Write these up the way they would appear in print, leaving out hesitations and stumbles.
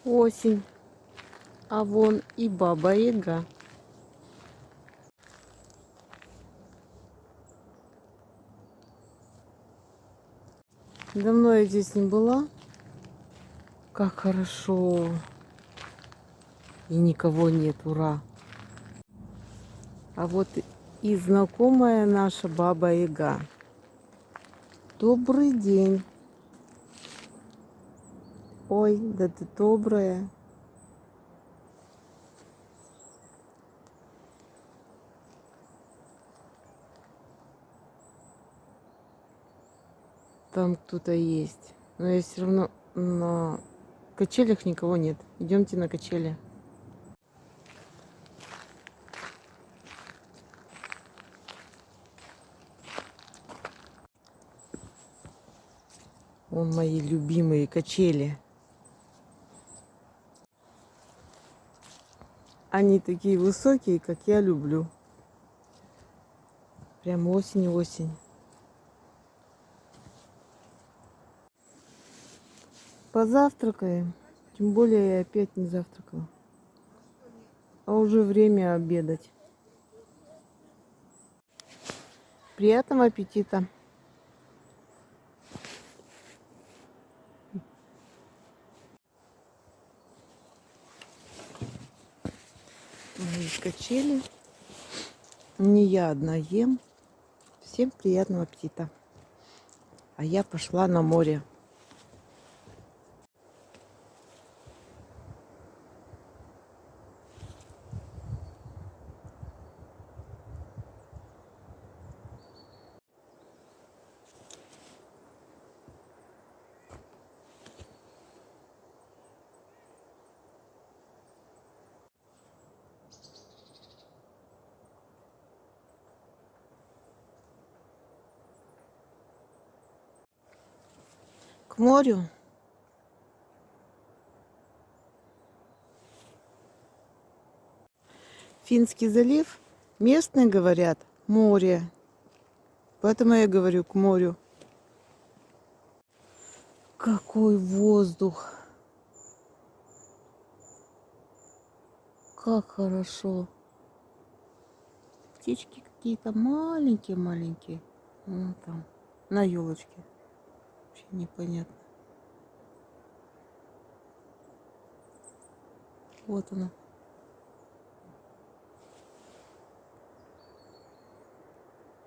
Осень, а вон и Баба Яга. Давно я здесь не была. Как хорошо. И никого нет, ура. А вот и знакомая наша Баба Яга. Добрый день. Ой, да ты добрая. Там кто-то есть. Но я все равно на качелях никого нет. Идемте на качели. Вон мои любимые качели. Они такие высокие, как я люблю. Прям осень-осень. Позавтракаем. Тем более я опять не завтракала. А уже время обедать. Приятного аппетита. Есть качели. Не я одна ем. Всем приятного аппетита. А я пошла на море. К морю. Финский залив. Местные говорят море. Поэтому я говорю к морю. Какой воздух. Как хорошо. Птички какие-то маленькие-маленькие. Вон там, на елочке. Вообще непонятно. Вот она.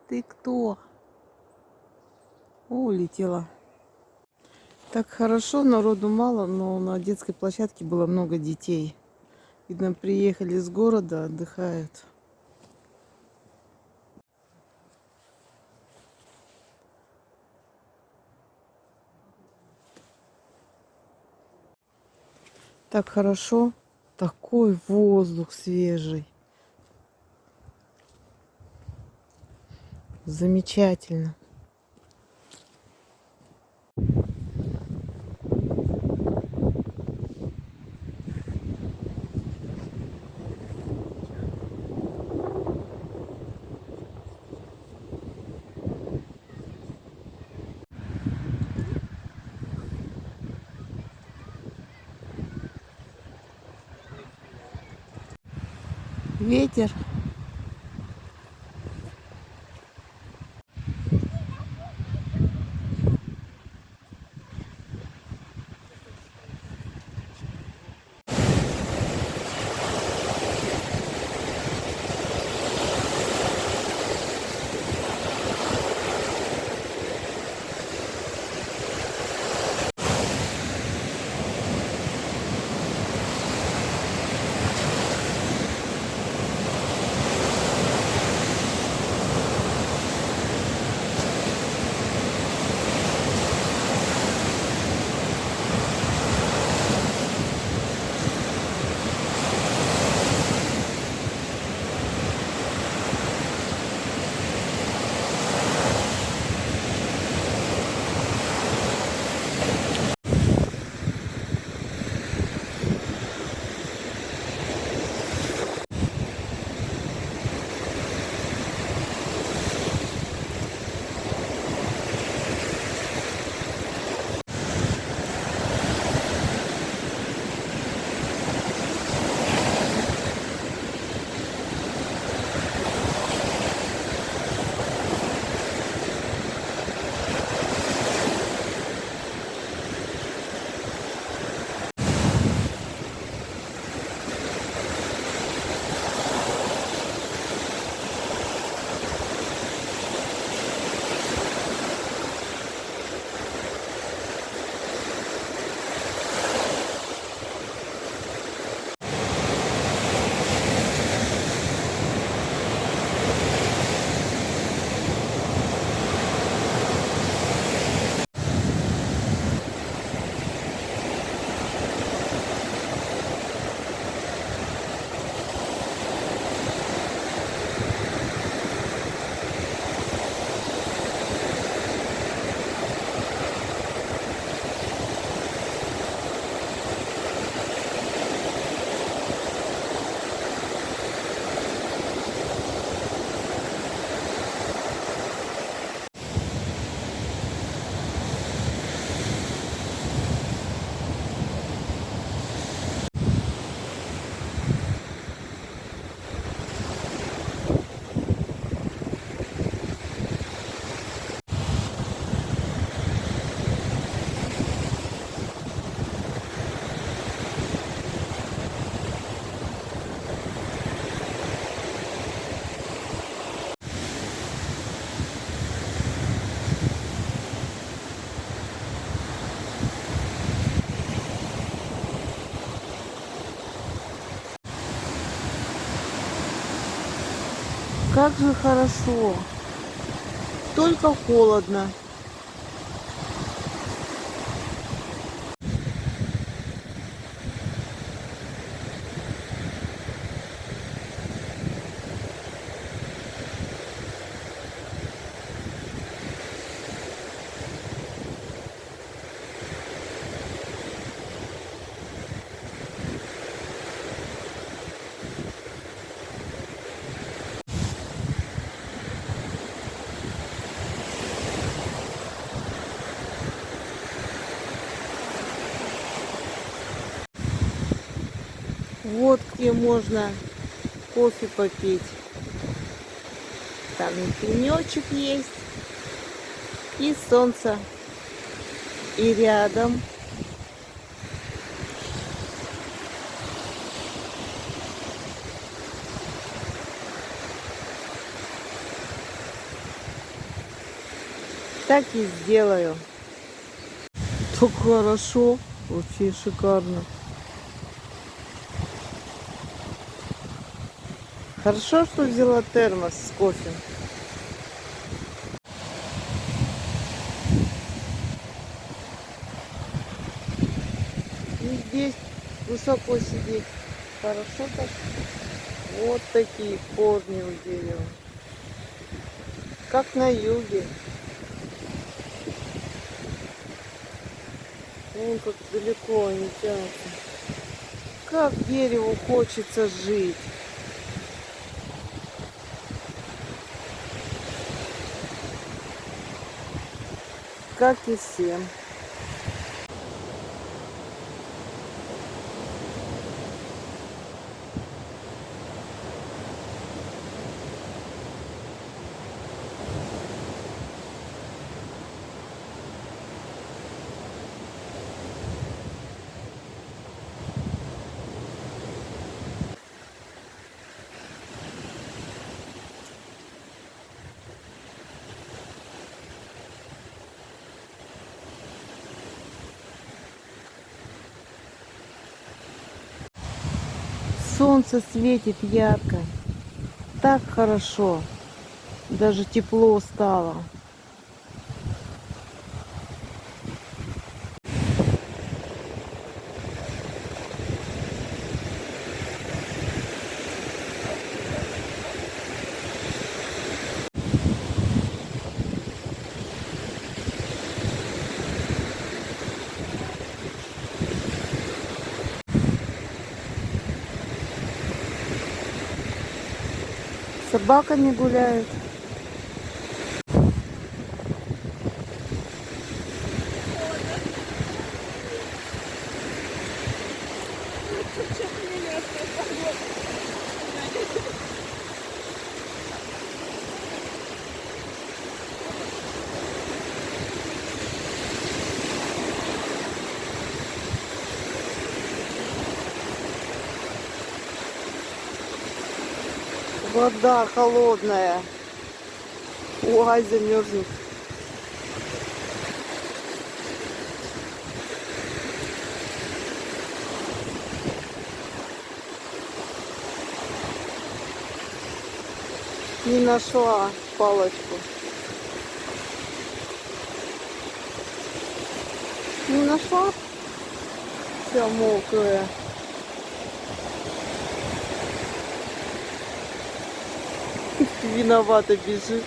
Ты кто? О, улетела. Так хорошо, народу мало, но на детской площадке было много детей. Видно, приехали из города, отдыхают. Так хорошо. Такой воздух свежий. Замечательно. Ветер. Как же хорошо. Только холодно. Вот где можно кофе попить. Там и пенечек есть, и солнце, и рядом. Так и сделаю. Так хорошо, вообще шикарно. Хорошо, что взяла термос с кофе. И здесь высоко сидеть. Хорошо так. Вот такие корни у дерева. Как на юге. Вон как далеко они тянутся. Как дереву хочется жить. Как и всем. Солнце светит ярко. Так хорошо. Даже тепло стало. С собаками гуляют. Вода холодная. Ой, замерзнет. Не нашла палочку. Не нашла? Вся мокрая. Виновата бежит.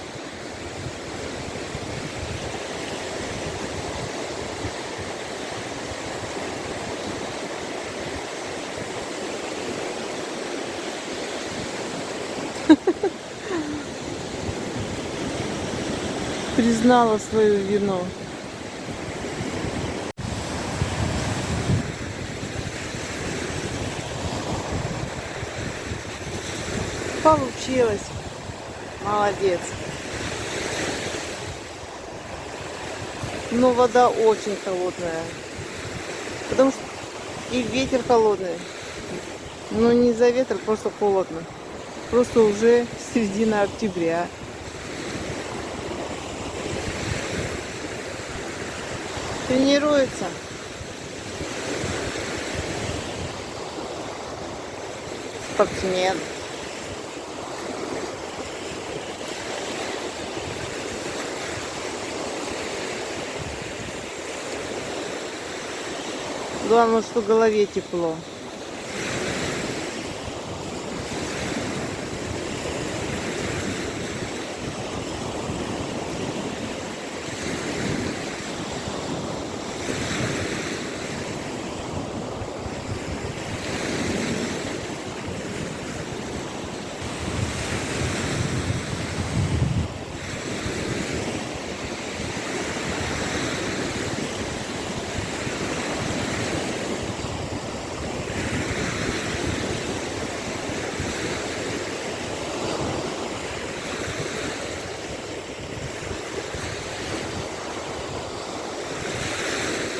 Признала свою вину. Получилось. Молодец. Но вода очень холодная. Потому что и ветер холодный. Но не из-за ветра, просто холодно. Просто уже середина октября. Тренируется. Спортсмен. Главное, что голове тепло.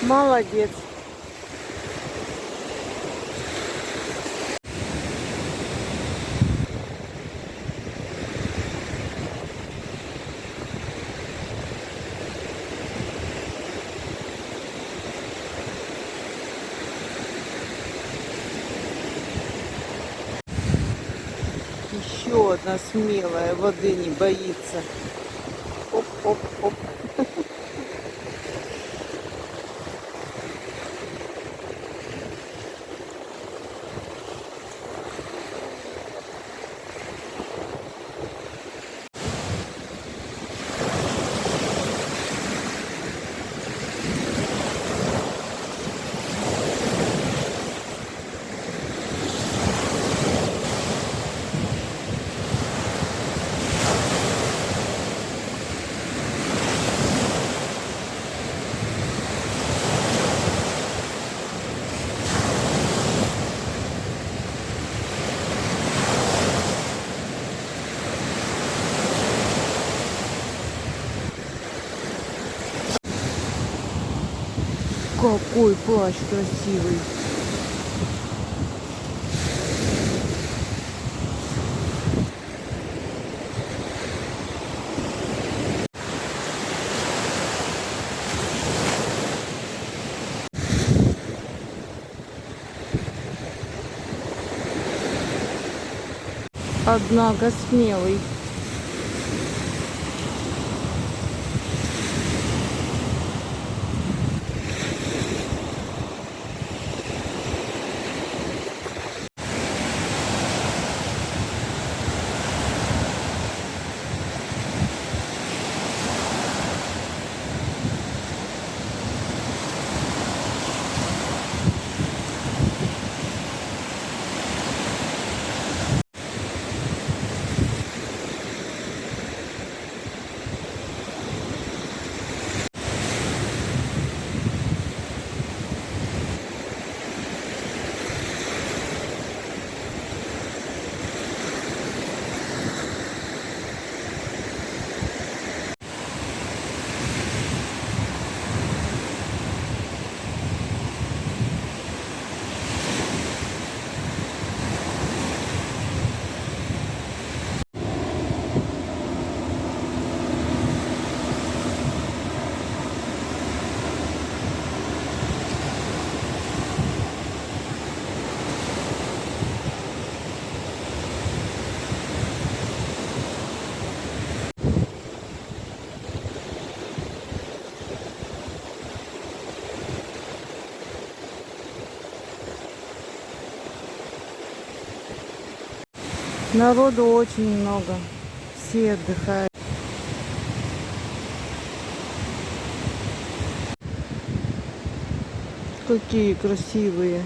Молодец. Еще одна смелая, воды не боится. Оп-оп-оп. Какой плащ красивый. Однако смелый. Народу очень много. Все отдыхают. Какие красивые.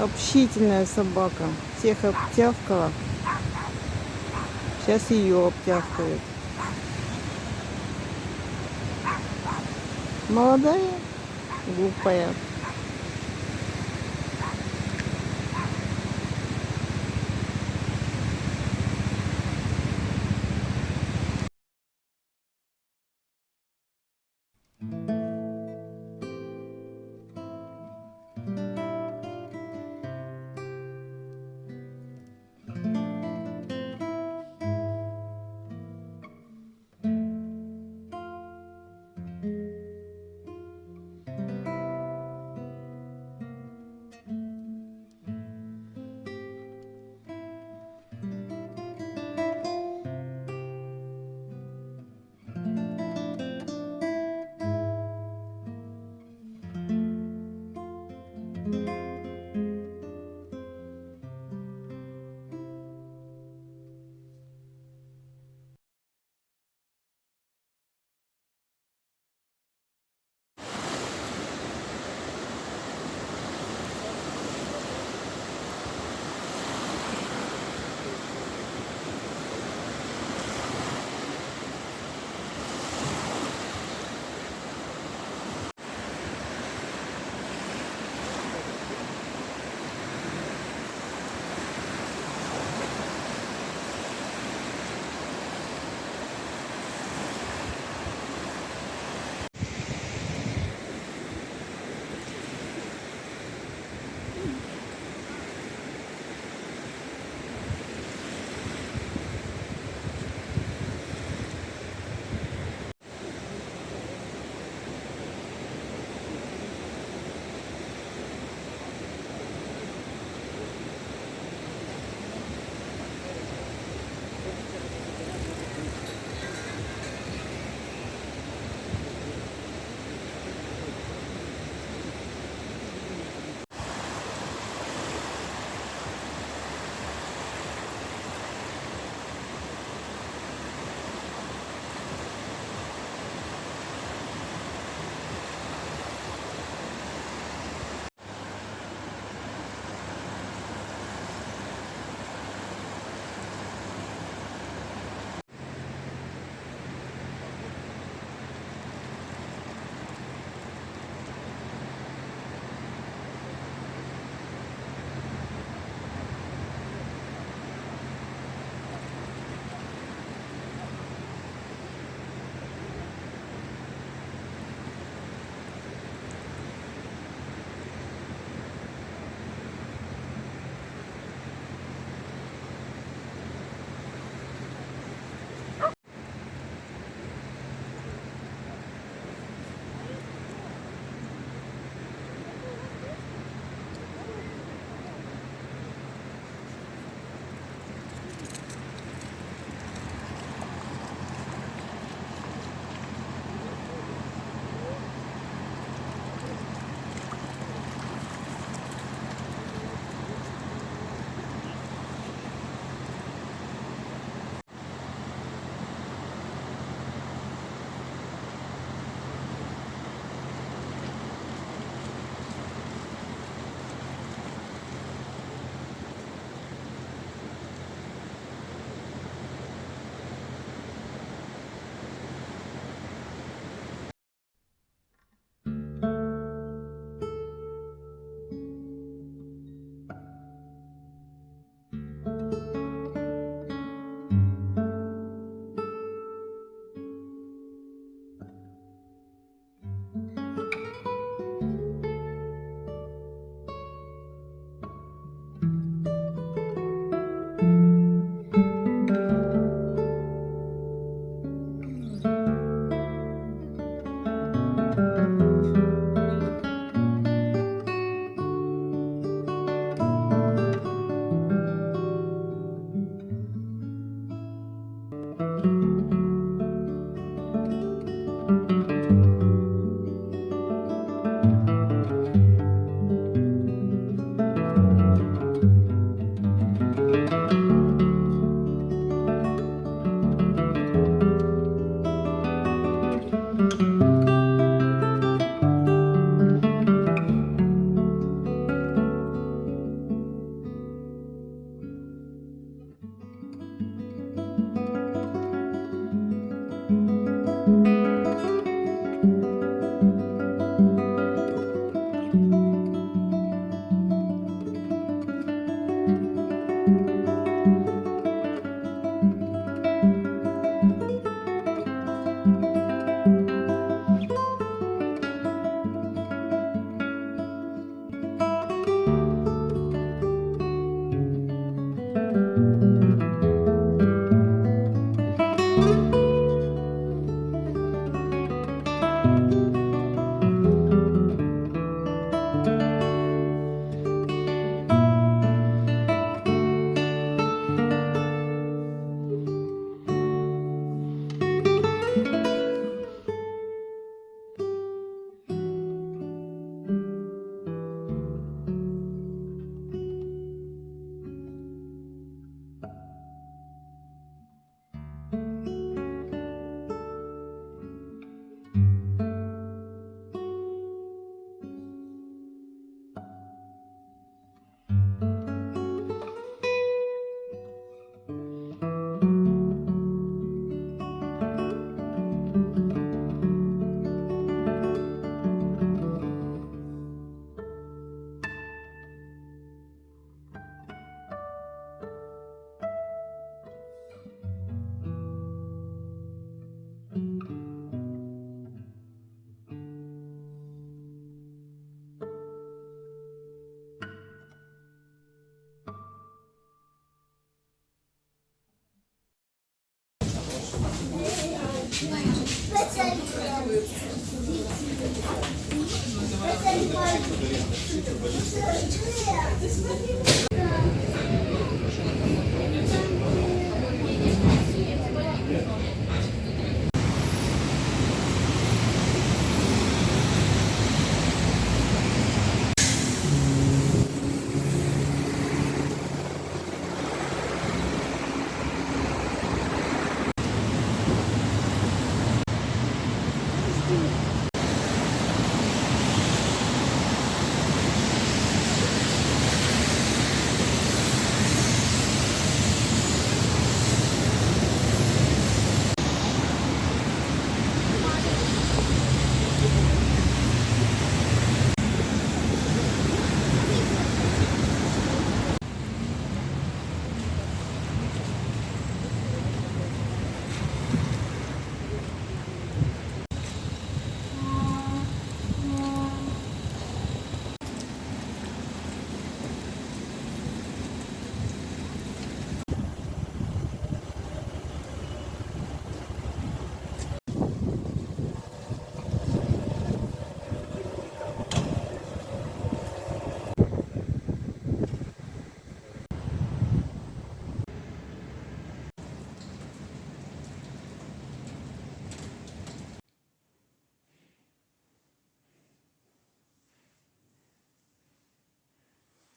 Общительная собака. Всех обтявкала. Сейчас ее обтявкают. Молодая, глупая.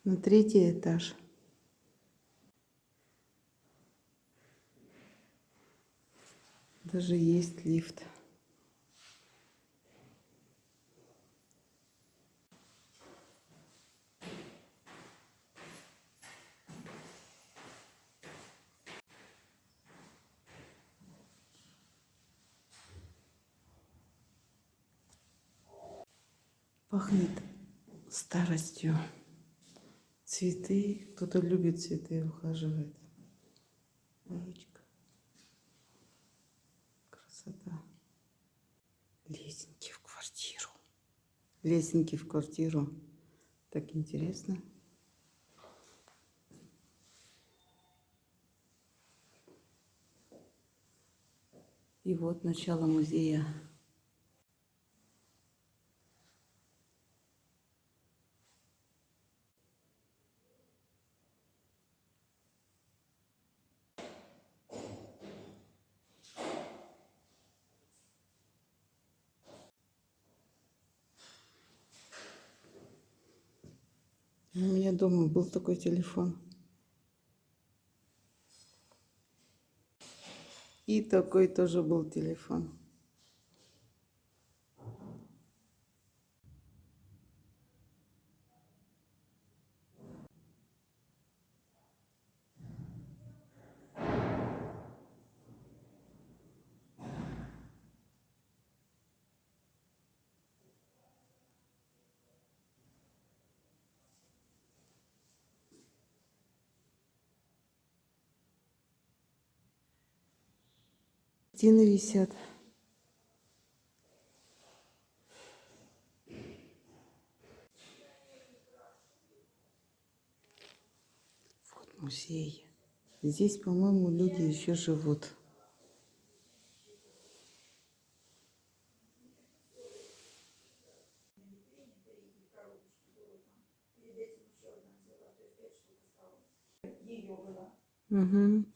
На 3-й этаж. Даже есть лифт. Пахнет старостью. Цветы. Кто-то любит цветы и ухаживает. Ручка. Красота. Лесенки в квартиру. Лесенки в квартиру. Так интересно. И вот начало музея. У меня дома был такой телефон. И такой тоже был телефон. Стены висят. Вот музей. Здесь, по-моему, люди еще живут. Угу.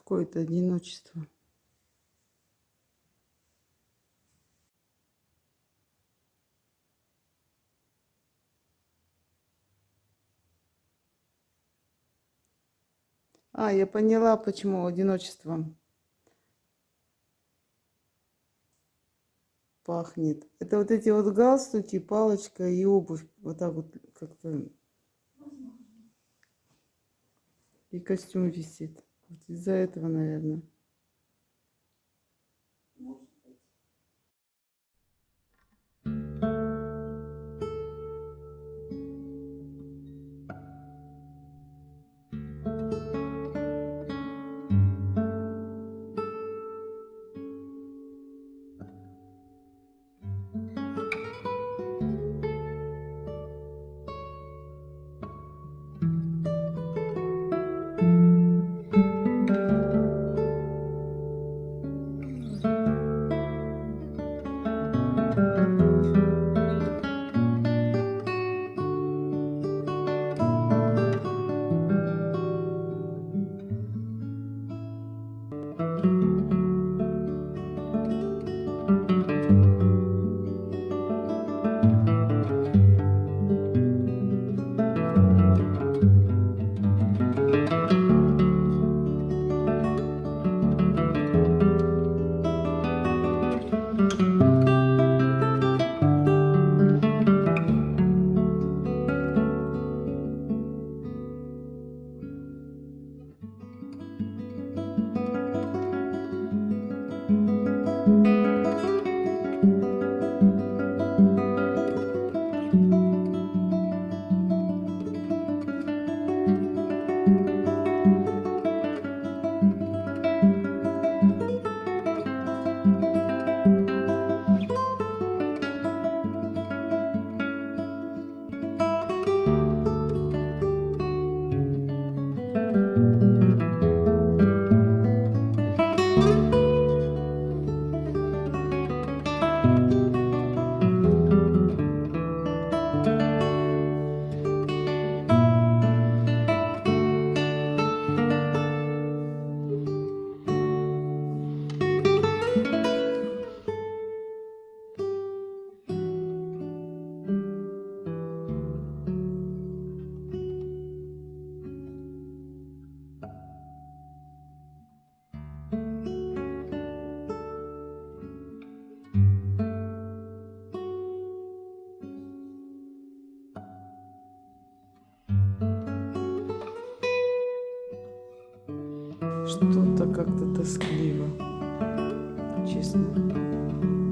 какое-то одиночество. А, я поняла, почему одиночеством пахнет. Это вот эти вот галстуки, палочка и обувь. Вот так вот как-то. И костюм висит. Вот из-за этого, наверное. Что-то как-то тоскливо. Честно.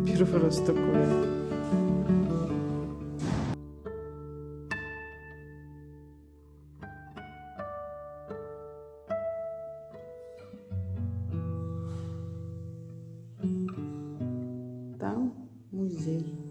Первый раз такое. Там музей.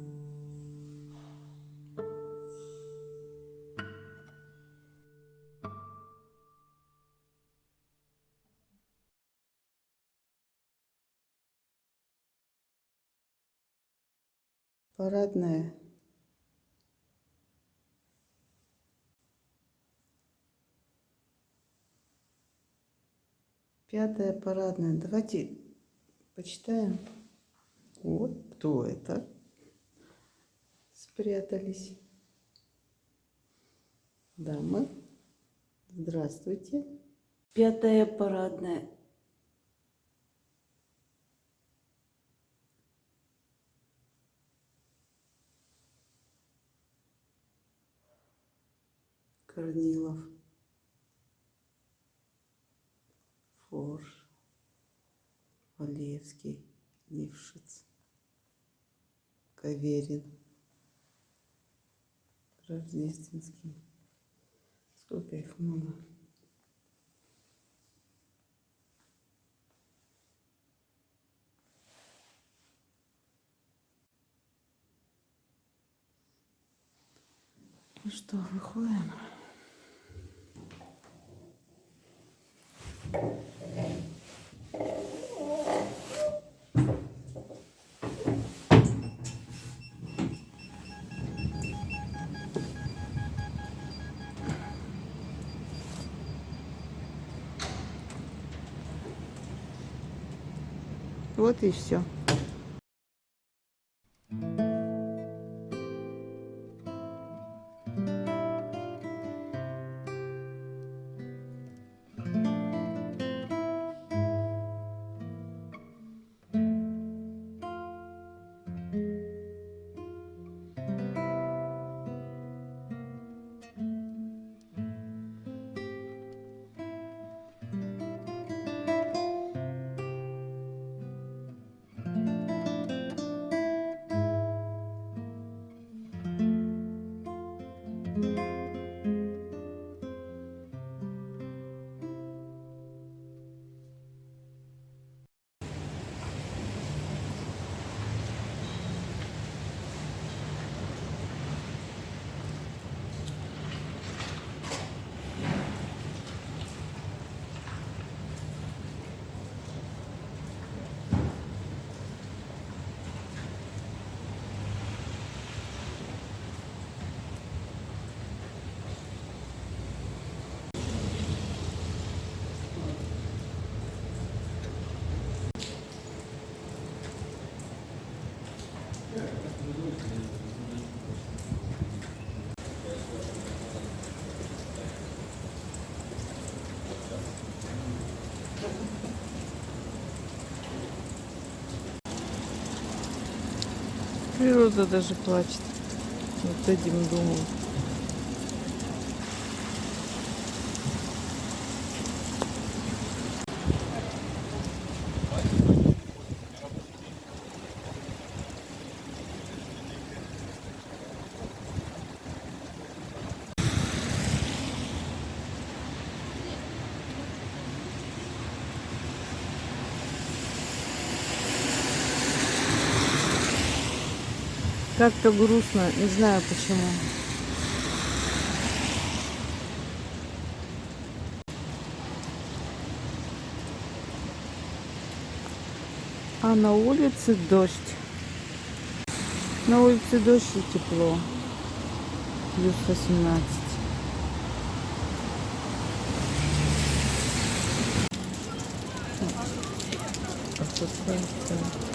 Парадная. Пятая парадная. Давайте почитаем. Вот кто это. Спрятались. Дамы. Здравствуйте. Пятая парадная. Корнилов. Форш. Валевский. Лившиц. Каверин. Рождественский. Сколько их много. Ну что, выходим? Вот и все. Природа даже плачет вот этим домом. Как-то грустно, не знаю почему. А на улице дождь. На улице дождь и тепло. Плюс 18. Красота.